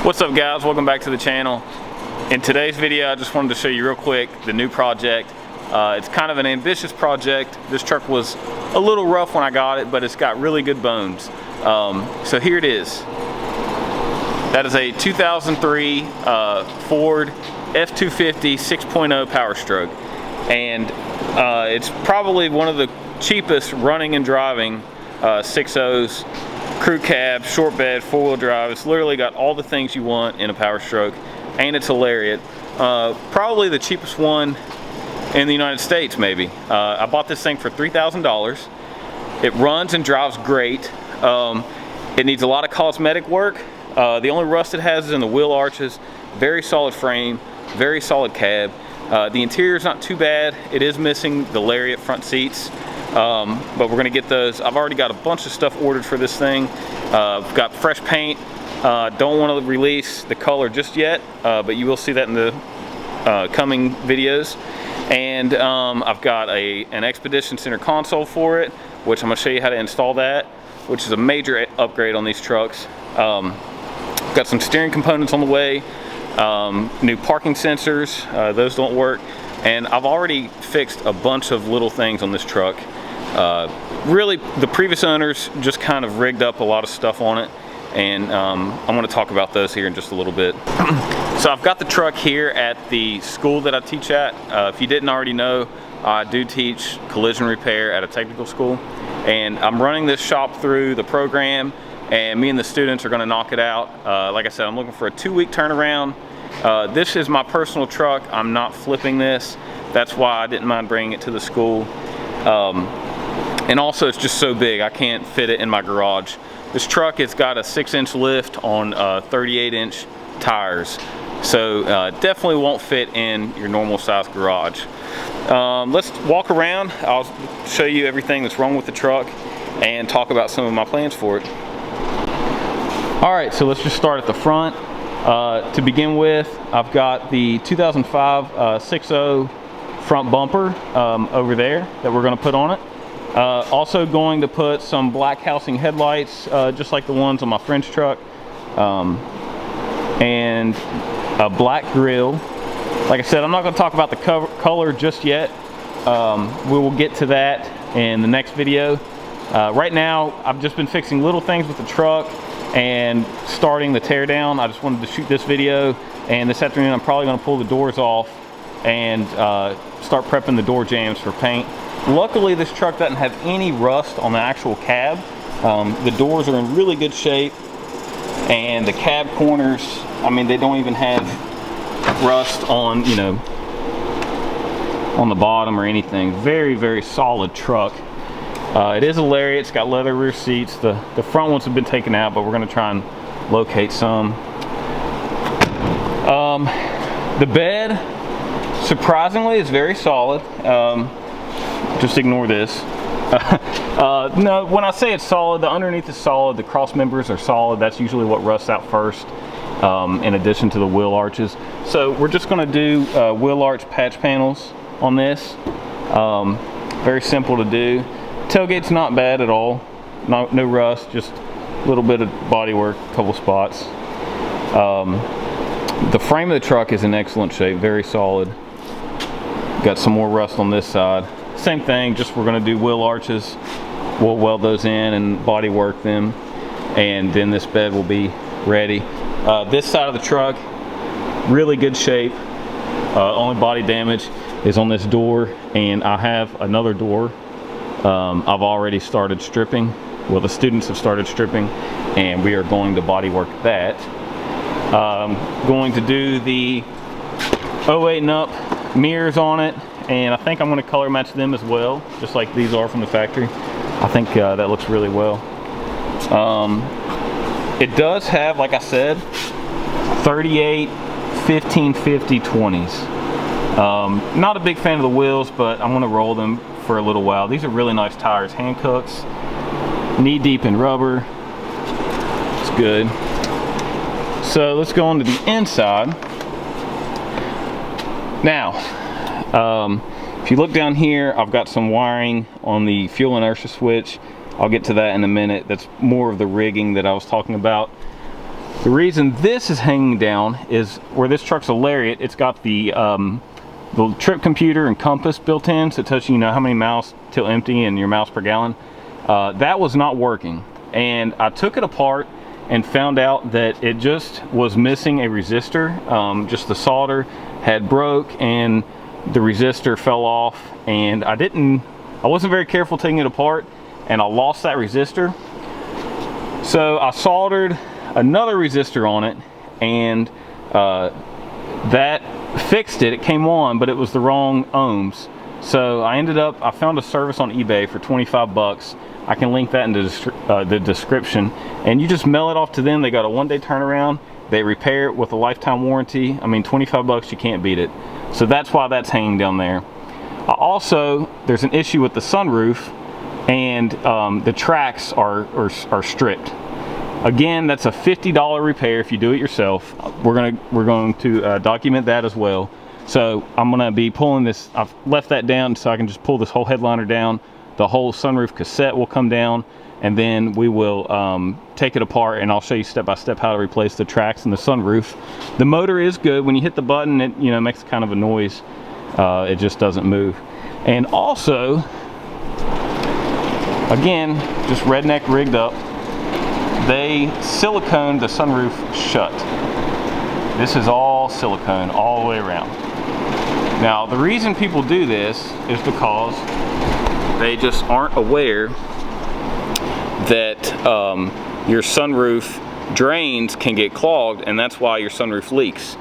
What's up guys, welcome back to the channel. In today's video I just wanted to show you real quick the new project. It's kind of an ambitious project. This truck was a little rough when I got it, but it's got really good bones. So here it is. That is a 2003 Ford F-250 6.0 Powerstroke, and it's probably one of the cheapest running and driving 6.0s. Crew cab, short bed, four-wheel drive. It's literally got all the things you want in a Powerstroke, and it's a lariat. Probably the cheapest one in the United States, maybe. I bought this thing for $3,000. It runs and drives great. It needs a lot of cosmetic work. The only rust it has is in the wheel arches. Very solid frame, very solid cab. The interior is not too bad. It is missing the lariat front seats. But we're gonna get those. I've already got a bunch of stuff ordered for this thing. Got fresh paint. Don't want to release the color just yet, but you will see that in the coming videos. And I've got an Expedition Center console for it, which I'm gonna show you how to install that, which is a major upgrade on these trucks. Got some steering components on the way, new parking sensors, those don't work. And I've already fixed a bunch of little things on this truck. Really, the previous owners just kind of rigged up a lot of stuff on it, and I'm going to talk about those here in just a little bit. So I've got the truck here at the school that I teach at. If you didn't already know, I do teach collision repair at a technical school, and I'm running this shop through the program, and me and the students are going to knock it out. Like I said, I'm looking for a 2-week turnaround. This is my personal truck. I'm not flipping this. That's why I didn't mind bringing it to the school. And also it's just so big, I can't fit it in my garage. This truck, it's got a 6-inch lift on 38-inch tires. So definitely won't fit in your normal size garage. Let's walk around. I'll show you everything that's wrong with the truck and talk about some of my plans for it. All right, so let's just start at the front. To begin with, I've got the 2005 6.0 front bumper over there that we're going to put on it. Also going to put some black housing headlights, just like the ones on my French truck, and a black grille. Like I said, I'm not going to talk about the color just yet. We will get to that in the next video. Right now, I've just been fixing little things with the truck and starting the tear down. I just wanted to shoot this video, and this afternoon I'm probably going to pull the doors off and start prepping the door jambs for paint. Luckily this truck doesn't have any rust on the actual cab. The doors are in really good shape, and the cab corners, I mean, they don't even have rust on, you know, on the bottom or anything. Very, very solid truck. It is a lariat. It's got leather rear seats. The front ones have been taken out, but we're going to try and locate some. The bed, surprisingly, is very solid. Just ignore this. No, when I say it's solid, the underneath is solid. The cross members are solid. That's usually what rusts out first, in addition to the wheel arches. So we're just going to do wheel arch patch panels on this. Very simple to do. Tailgate's not bad at all. No rust, just a little bit of body work, a couple spots. The frame of the truck is in excellent shape, very solid. Got some more rust on this side. Same thing, just we're going to do wheel arches. We'll weld those in and body work them, and then this bed will be ready. This side of the truck, really good shape. Only body damage is on this door, and I have another door. I've already started stripping. Well, the students have started stripping, and we are going to body work that. Going to do the 08 and up mirrors on it, and I think I'm going to color match them as well, just like these are from the factory. I think that looks really well. It does have, like I said, 38 1550 20s. Not a big fan of the wheels, but I'm going to roll them for a little while. These are really nice tires, Hancooks, knee deep in rubber. It's good. So let's go on to the inside. Now, if you look down here, I've got some wiring on the fuel inertia switch. I'll get to that in a minute. That's more of the rigging that I was talking about. The reason this is hanging down is where this truck's a Lariat, it's got the trip computer and compass built in, so it tells you, how many miles till empty and your miles per gallon. That was not working, and I took it apart and found out that it just was missing a resistor. Just the solder had broke and the resistor fell off, and I wasn't very careful taking it apart, and I lost that resistor. So I soldered another resistor on it, and that fixed it. It came on, but it was the wrong ohms. So I found a service on eBay for 25 bucks. I can link that in the description, and you just mail it off to them. They got a 1-day turnaround. They repair it with a lifetime warranty. I mean, 25 bucks, you can't beat it. So that's why that's hanging down there. Also, there's an issue with the sunroof, and the tracks are stripped. Again, that's a $50 repair if you do it yourself. We're going to document that as well. So I'm gonna be pulling this. I've left that down so I can just pull this whole headliner down. The whole sunroof cassette will come down, and then we will take it apart, and I'll show you step by step how to replace the tracks and the sunroof. The motor is good. When you hit the button, it makes kind of a noise. It just doesn't move. And also, again, just redneck rigged up, they siliconed the sunroof shut. This is all silicone all the way around. Now, the reason people do this is because they just aren't aware that your sunroof drains can get clogged, and that's why your sunroof leaks.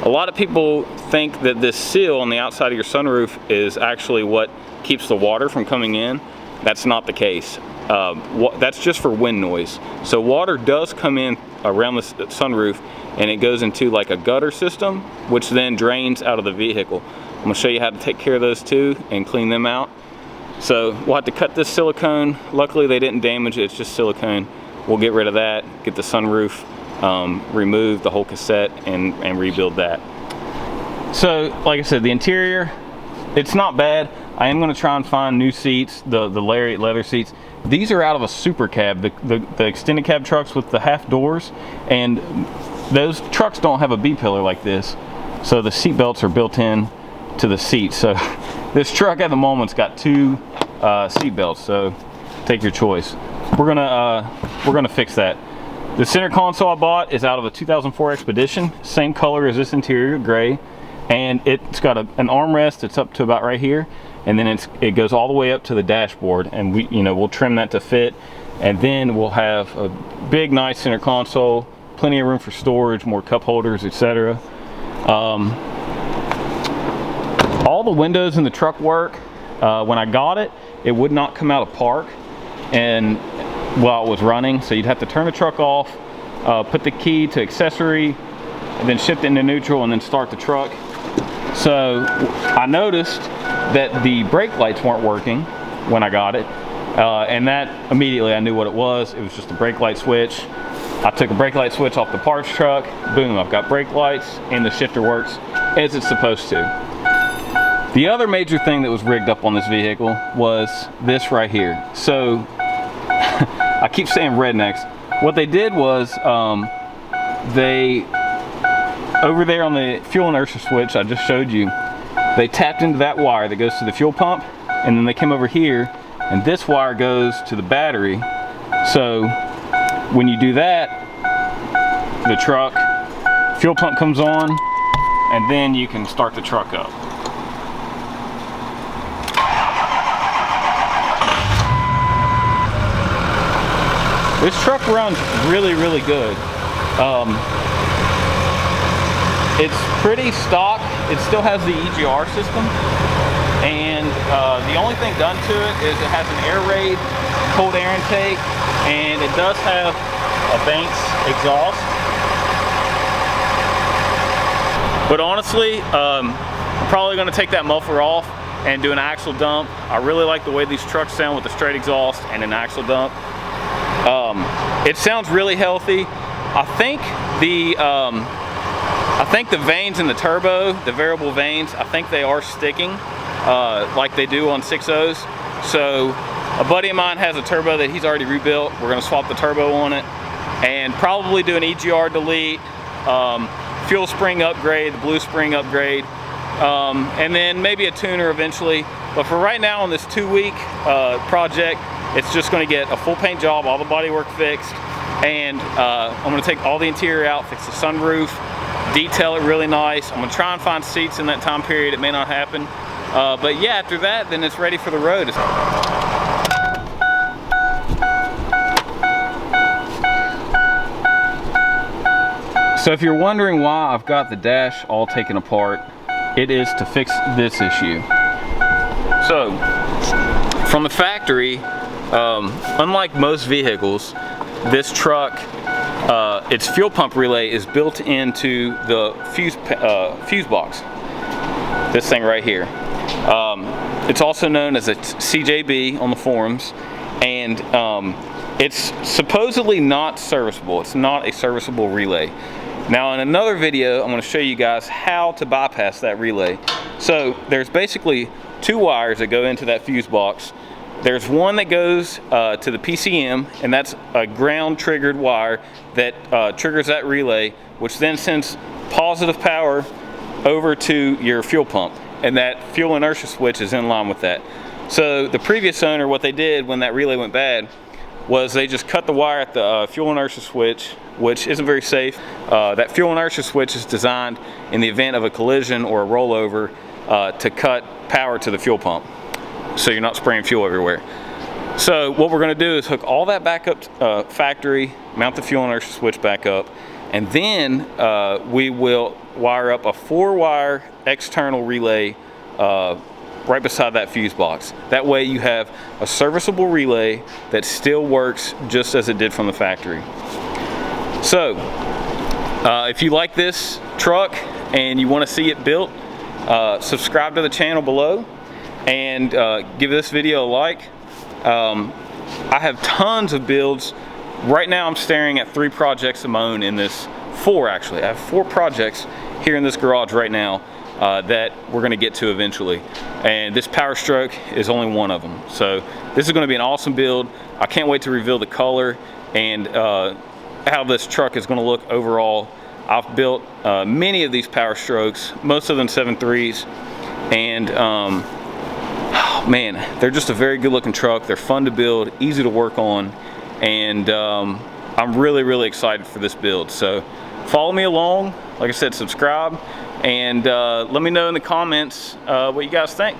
A lot of people think that this seal on the outside of your sunroof is actually what keeps the water from coming in. That's not the case. That's just for wind noise. So water does come in around the sunroof, and it goes into like a gutter system, which then drains out of the vehicle. I'm gonna show you how to take care of those too and clean them out. So we'll have to cut this silicone. Luckily they didn't damage it, it's just silicone. We'll get rid of that, get the sunroof removed, the whole cassette, and rebuild that. So like I said, the interior, it's not bad. I am gonna try and find new seats, the Lariat leather seats. These are out of a super cab, the extended cab trucks with the half doors, and those trucks don't have a B-pillar like this, so the seat belts are built in to the seat. So this truck at the moment's got 2 seat belts, so take your choice. We're gonna fix that. The center console I bought is out of a 2004 Expedition, same color as this interior, gray, and it's got an armrest that's up to about right here, and then it goes all the way up to the dashboard, and we'll trim that to fit, and then we'll have a big nice center console, plenty of room for storage, more cup holders, etc. All the windows in the truck work. When I got it, it would not come out of park and while it was running, so you'd have to turn the truck off, put the key to accessory, and then shift it into neutral, and then start the truck. So I noticed that the brake lights weren't working when I got it, and that immediately I knew what it was. It was just a brake light switch. I took a brake light switch off the parts truck, boom, I've got brake lights, and the shifter works as it's supposed to. The other major thing that was rigged up on this vehicle was this right here. So I keep saying rednecks. What they did was they, over there on the fuel inertia switch I just showed you, they tapped into that wire that goes to the fuel pump, and then they came over here, and this wire goes to the battery. So when you do that, the truck, fuel pump comes on, and then you can start the truck up. This truck runs really, really good. It's pretty stock. It still has the EGR system, and the only thing done to it is it has an air raid, cold air intake, and it does have a Banks exhaust. But honestly, I'm probably going to take that muffler off and do an axle dump. I really like the way these trucks sound with a straight exhaust and an axle dump. It sounds really healthy. I think the vanes in the turbo, the variable vanes, I think they are sticking like they do on 6.0s. So a buddy of mine has a turbo that he's already rebuilt. We're gonna swap the turbo on it. and probably do an EGR delete, fuel spring upgrade, the blue spring upgrade, and then maybe a tuner eventually. But for right now on this 2-week project, it's just going to get a full paint job, all the bodywork fixed, and I'm going to take all the interior out, fix the sunroof, detail it really nice. I'm going to try and find seats in that time period. It may not happen. But yeah, after that, then it's ready for the road. So if you're wondering why I've got the dash all taken apart, it is to fix this issue. So, from the factory, unlike most vehicles, this truck, its fuel pump relay is built into the fuse box. This thing right here. It's also known as a CJB on the forums, and it's supposedly not serviceable. It's not a serviceable relay. Now in another video, I'm going to show you guys how to bypass that relay. So there's basically 2 wires that go into that fuse box. There's one that goes to the PCM, and that's a ground triggered wire that triggers that relay, which then sends positive power over to your fuel pump, and that fuel inertia switch is in line with that. So the previous owner, what they did when that relay went bad was they just cut the wire at the fuel inertia switch, which isn't very safe. That fuel inertia switch is designed in the event of a collision or a rollover to cut power to the fuel pump, so you're not spraying fuel everywhere. So what we're going to do is hook all that back up factory, mount the fuel inertia switch back up, and then we will wire up a 4-wire external relay right beside that fuse box. That way you have a serviceable relay that still works just as it did from the factory. So if you like this truck and you want to see it built, subscribe to the channel below and give this video a like. I have tons of builds. Right now I'm staring at 3 projects of my own in this, 4 actually. I have 4 projects here in this garage right now that we're going to get to eventually, and this Powerstroke is only one of them. So this is going to be an awesome build. I can't wait to reveal the color and how this truck is going to look overall. I've built many of these Powerstrokes, most of them 7.3s, and man, they're just a very good looking truck. They're fun to build, easy to work on, and I'm really excited for this build. So follow me along, like I said, subscribe, and let me know in the comments what you guys think.